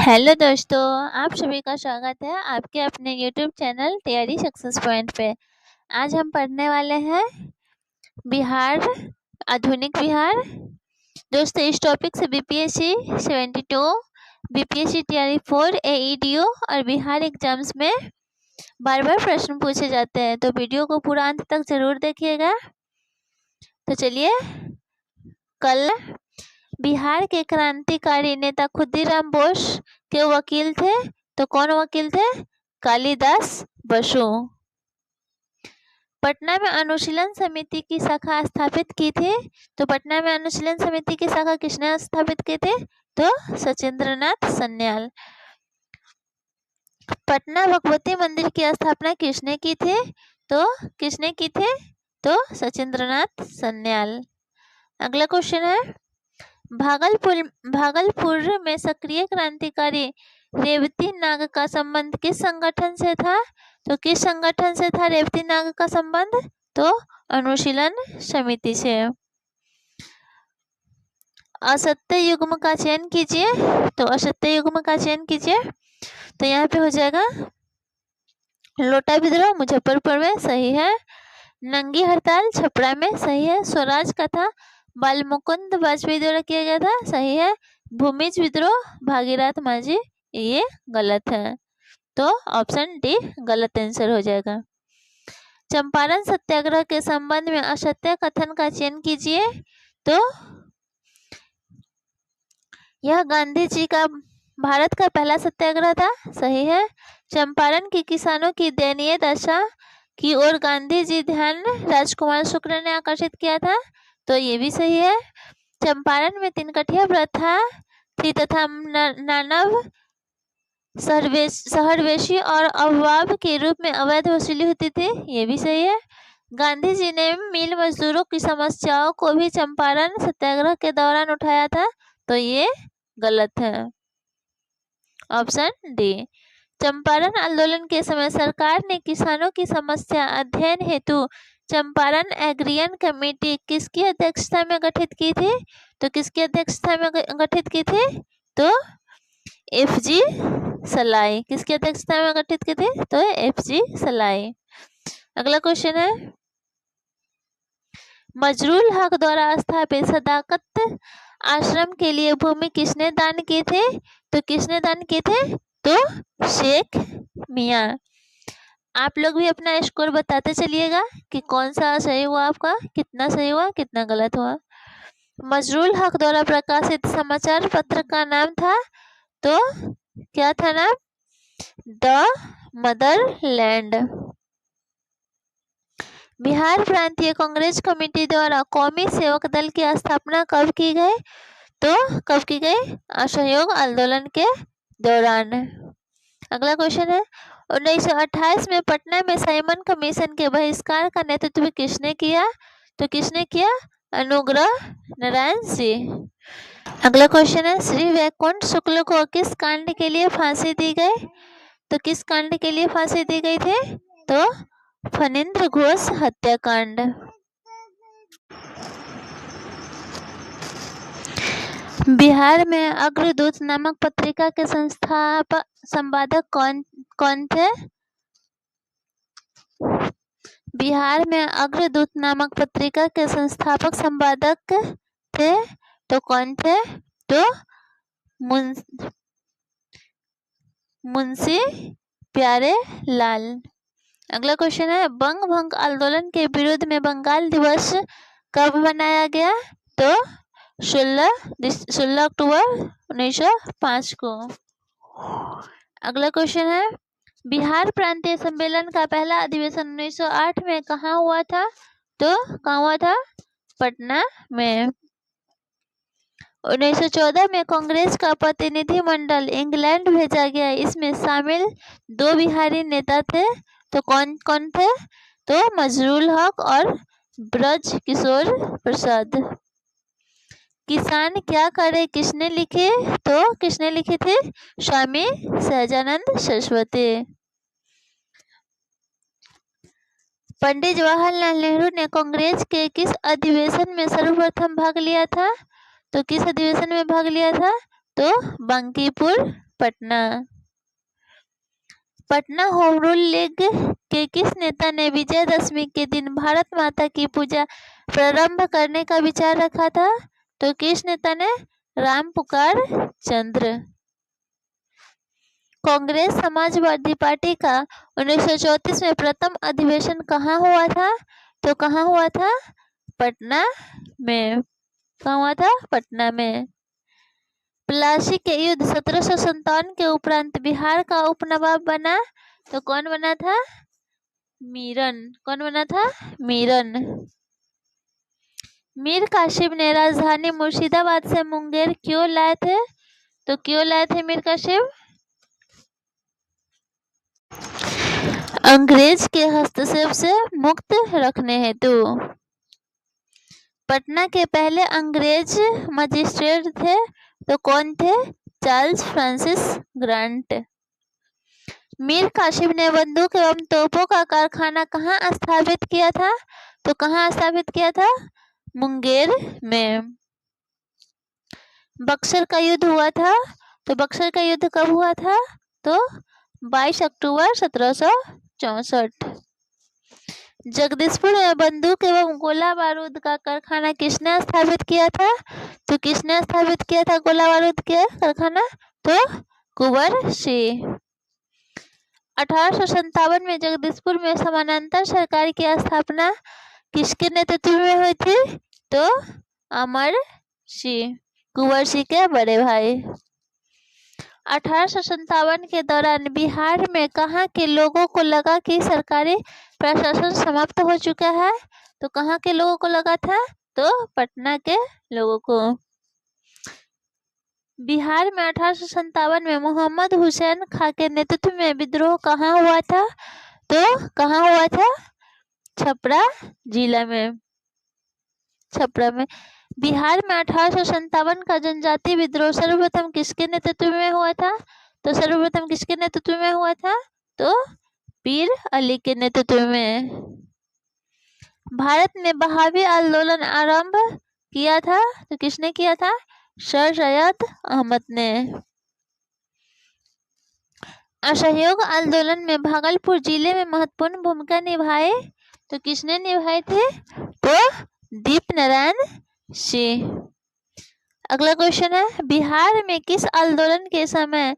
Hello दोस्तों, आप सभी का स्वागत है आपके अपने यूट्यूब चैनल तैयारी सक्सेस पॉइंट पे। आज हम पढ़ने वाले हैं बिहार, आधुनिक बिहार। दोस्तों, इस टॉपिक से बीपीएससी 72, बीपीएससी तैयारी 4, एईडीओ और बिहार एग्जाम्स में बार बार प्रश्न पूछे जाते हैं, तो वीडियो को पूरा अंत तक जरूर देखिएगा। तो चलिए, कल बिहार के क्रांतिकारी नेता खुदीराम बोस के वकील थे, तो कौन वकील थे? कालिदास बसु। पटना में अनुशीलन समिति की शाखा स्थापित की थी, तो पटना में अनुशीलन समिति की शाखा किसने स्थापित की थी? तो सचिंद्रनाथ सन्याल। पटना भगवती मंदिर की स्थापना किसने की थी? तो किसने की थी? तो सचिंद्रनाथ सन्याल। अगला क्वेश्चन है, भागलपुर में सक्रिय क्रांतिकारी रेवती नाग का संबंध किस संगठन से था? तो किस संगठन से था रेवती नाग का संबंध? तो अनुशीलन समिति से। असत्य युग्म का चयन कीजिए, तो असत्य युग्म का चयन कीजिए। तो यहाँ पे हो जाएगा लोटा विद्रोह मुजफ्फरपुर में, सही है। नंगी हड़ताल छपरा में, सही है। स्वराज कथा बाल मुकुंद वाजपेयी द्वारा किया गया था, सही है। भूमिज विद्रोह भागीरथ माझी, ये गलत है, तो ऑप्शन डी गलत आंसर हो जाएगा। चंपारण सत्याग्रह के संबंध में असत्य कथन का चयन कीजिए, तो यह गांधी जी का भारत का पहला सत्याग्रह था, सही है। चंपारण के किसानों की दयनीय दशा की ओर गांधी जी ध्यान राजकुमार शुक्ल ने आकर्षित किया था, तो ये भी सही है। चंपारण में तिनकठिया प्रथा थी तथा नानव शहरवेशी और अववाब के रूप में अवैध वसूली होती थी, ये भी सही है। गांधी जी ने मिल मजदूरों की समस्याओं को भी चंपारण सत्याग्रह के दौरान उठाया था, तो ये गलत है, ऑप्शन डी। चंपारण आंदोलन के समय सरकार ने किसानों की समस्या अध्ययन हेतु चंपारण एग्रियन कमेटी किसकी अध्यक्षता में गठित की थी? तो किसकी अध्यक्षता में गठित की थी? तो एफजी सलाई। किसकी अध्यक्षता में गठित की थी? तो एफजी सलाई। अगला क्वेश्चन है, मजरूल हक द्वारा स्थापित सदाकत आश्रम के लिए भूमि किसने दान की थे? तो किसने दान किए थे? तो शेख मियाँ। आप लोग भी अपना स्कोर बताते चलिएगा कि कौन सा सही हुआ, आपका कितना सही हुआ, कितना गलत हुआ। मजरूल हक द्वारा प्रकाशित समाचार पत्र का नाम था, तो क्या था नाम? The Motherland. बिहार प्रांतीय कांग्रेस कमेटी द्वारा कौमी सेवक दल की स्थापना कब की गई? तो कब की गई? असहयोग आंदोलन के दौरान। अगला क्वेश्चन है, 1928 में पटना में साइमन कमीशन के बहिष्कार का नेतृत्व किसने किया? तो किसने किया? अनुग्रह नारायण सिंह। अगला क्वेश्चन है, श्री वैकुंठ शुक्ल को किस कांड के लिए फांसी दी गई? तो किस कांड के लिए फांसी दी गई थी? तो फणींद्र घोष हत्याकांड। बिहार में अग्रदूत नामक पत्रिका के संपादक कौन थे? बिहार में अग्रदूत नामक पत्रिका के संस्थापक संपादक थे, तो कौन थे? तो मुंशी प्यारे लाल। अगला क्वेश्चन है, बंग भंग आंदोलन के विरुद्ध में बंगाल दिवस कब मनाया गया? तो 16 अक्टूबर 1905 को। अगला क्वेश्चन है, बिहार प्रांतीय सम्मेलन का पहला अधिवेशन 1908 में कहाँ हुआ था? तो कहाँ हुआ था? पटना में। 1914 में कांग्रेस का प्रतिनिधिमंडल इंग्लैंड भेजा गया, इसमें शामिल 2 बिहारी नेता थे, तो कौन कौन थे? तो मजरूल हक और ब्रज किशोर प्रसाद। किसान क्या करे किसने लिखे? तो किसने लिखी थी? स्वामी सहजानंद सरस्वती। पंडित जवाहरलाल नेहरू ने कांग्रेस के किस अधिवेशन में सर्वप्रथम भाग लिया था? तो किस अधिवेशन में भाग लिया था? तो Bankipur Patna. Patna home rule league के किस नेता ने विजयदशमी के दिन भारत माता की पूजा प्रारंभ करने का विचार रखा था? तो किस नेता ने? राम पुकार चंद्र। कांग्रेस समाजवादी पार्टी का 1934 में प्रथम अधिवेशन कहाँ हुआ था? तो कहाँ हुआ था? पटना में। कहाँ हुआ था? पटना में। प्लासी के युद्ध 1757 के उपरांत बिहार का उपनवाब बना, तो कौन बना था? मीरन। कौन बना था? मीरन। मीर कासिम ने राजधानी मुर्शिदाबाद से मुंगेर क्यों लाए थे? तो क्यों लाए थे मीर कासिम? अंग्रेज के हस्तक्षेप से मुक्त रखने हेतु। पटना के पहले अंग्रेज मजिस्ट्रेट थे, तो कौन थे? Charles Francis Grant. Mir Kasim ने बंदूक एवं तोपों का कारखाना कहाँ स्थापित किया था? तो कहाँ स्थापित किया था? मुंगेर में। बक्सर का युद्ध हुआ था, तो बक्सर का युद्ध कब हुआ था? तो 22 अक्टूबर 1764। जगदीशपुर में बंदूक एवं गोला बारूद का कारखाना किसने स्थापित किया था? तो किसने स्थापित किया था गोला बारूद के कारखाना? तो कुंवर सिंह। 1857 में जगदीशपुर में समानांतर सरकार की स्थापना किसके नेतृत्व में हुई थी? तो अमर सिंह, कुंवर सिंह के बड़े भाई। 1857 के दौरान बिहार में कहाँ के लोगों को लगा कि सरकारी प्रशासन समाप्त हो चुका है? तो कहाँ के लोगों को लगा था? तो पटना के लोगों को। बिहार में 1857 में मोहम्मद हुसैन खां के नेतृत्व में विद्रोह कहाँ हुआ था? तो कहाँ हुआ था? छपरा जिला में। छपरा में। बिहार में 1857 का जनजाति विद्रोह सर्वप्रथम किसके नेतृत्व में हुआ था? तो सर्वप्रथम किसके नेतृत्व में हुआ था? तो पीर अली के नेतृत्व में। भारत में बहावी आंदोलन आरंभ किया था, तो किसने किया था? सर सैयद अहमद ने। असहयोग आंदोलन में भागलपुर जिले में महत्वपूर्ण भूमिका निभाई, तो किसने निभाई थी? तो दीपनारायण सिंह। अगला क्वेश्चन है, बिहार में किस आंदोलन के समय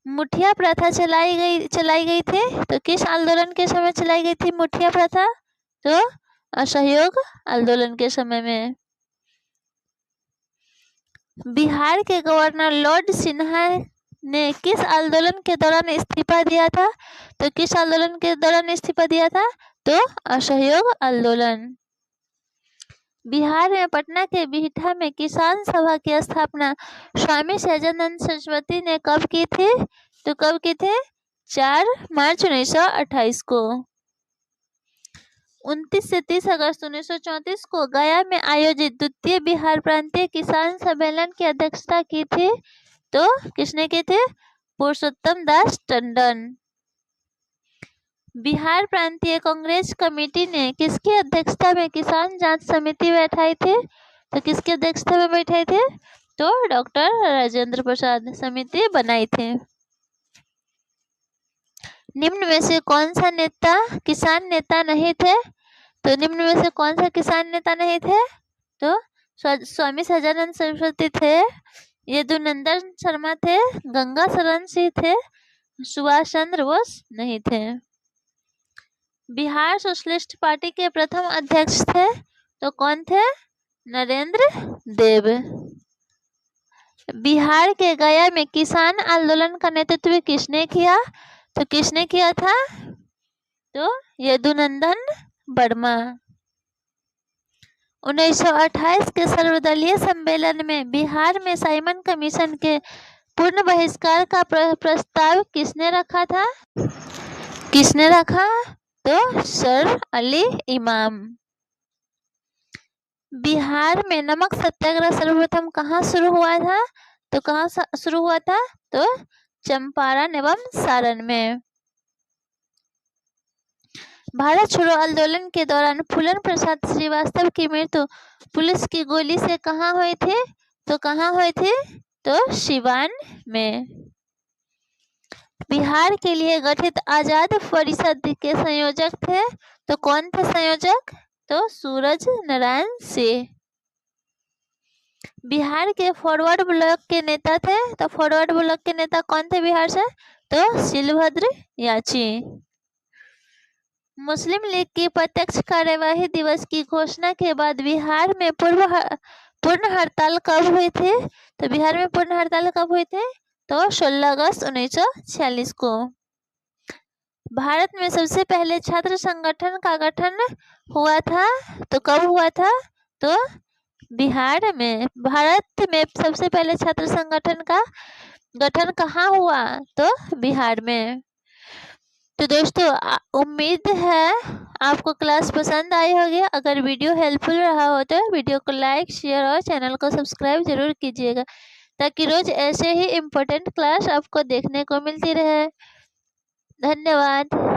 मुठिया प्रथा चलाई गई थी? तो किस आंदोलन के समय चलाई गई थी मुठिया प्रथा? तो असहयोग आंदोलन के समय में। बिहार के गवर्नर लॉर्ड सिन्हा ने किस आंदोलन के दौरान इस्तीफा दिया था? तो किस आंदोलन के दौरान इस्तीफा दिया था? तो असहयोग आंदोलन। बिहार में पटना के बिहटा में किसान सभा की स्थापना स्वामी सहजानंद सरस्वती ने कब की थी? तो कब की थी? 4 मार्च 1928 को। 29 से 30 अगस्त 1934 को गया में आयोजित द्वितीय बिहार प्रांतीय किसान सम्मेलन की अध्यक्षता की थी, तो किसने की थी? पुरुषोत्तम दास टंडन। बिहार प्रांतीय कांग्रेस कमेटी ने किसकी अध्यक्षता में किसान जांच समिति बैठाई थी? तो किसकी अध्यक्षता में बैठाई थी? तो डॉक्टर राजेंद्र प्रसाद समिति बनाई थी। निम्न में से कौन सा नेता किसान नेता नहीं थे? तो निम्न में से कौन सा किसान नेता नहीं थे? तो स्वामी सहजानंद सरस्वती थे, यदुनंदन शर्मा थे, गंगा शरण सिंह थे, सुभाष चंद्र बोस नहीं थे। बिहार सोशलिस्ट पार्टी के प्रथम अध्यक्ष थे, तो कौन थे? नरेंद्र देव। बिहार के गया में किसान आंदोलन का नेतृत्व किसने किया? तो किसने किया था? तो यदुनंदन वर्मा। 1928 के सर्वदलीय सम्मेलन में बिहार में साइमन कमीशन के पूर्ण बहिष्कार का प्रस्ताव किसने रखा था? किसने रखा? तो सर अली इमाम। बिहार में नमक सत्याग्रह सर्वप्रथम कहाँ शुरू हुआ था? तो कहाँ शुरू हुआ था? तो चंपारण एवं सारण में। भारत छोड़ो आंदोलन के दौरान फूलन प्रसाद श्रीवास्तव की मृत्यु पुलिस की गोली से कहाँ हुई थी? तो कहाँ हुई थी? तो सिवान में। बिहार के लिए गठित आजाद परिषद के संयोजक थे, तो कौन थे संयोजक? तो सूरज नारायण सिंह। बिहार के फॉरवर्ड ब्लॉक के नेता थे, तो फॉरवर्ड ब्लॉक के नेता कौन थे बिहार से? तो शिलभद्र याची। मुस्लिम लीग की प्रत्यक्ष कार्यवाही दिवस की घोषणा के बाद बिहार में पूर्ण हड़ताल कब हुई थी? तो बिहार में पूर्ण हड़ताल कब हुई थी? तो 16 अगस्त 1946 को। भारत में सबसे पहले छात्र संगठन का गठन हुआ था, तो कब हुआ था? तो बिहार में। भारत में सबसे पहले छात्र संगठन का गठन कहाँ हुआ? तो बिहार में। तो दोस्तों उम्मीद है आपको क्लास पसंद आई होगी। अगर वीडियो हेल्पफुल रहा हो तो वीडियो को लाइक, शेयर और चैनल को सब्सक्राइब जरूर कीजिएगा, ताकि रोज ऐसे ही इम्पोर्टेंट क्लास आपको देखने को मिलती रहे। धन्यवाद।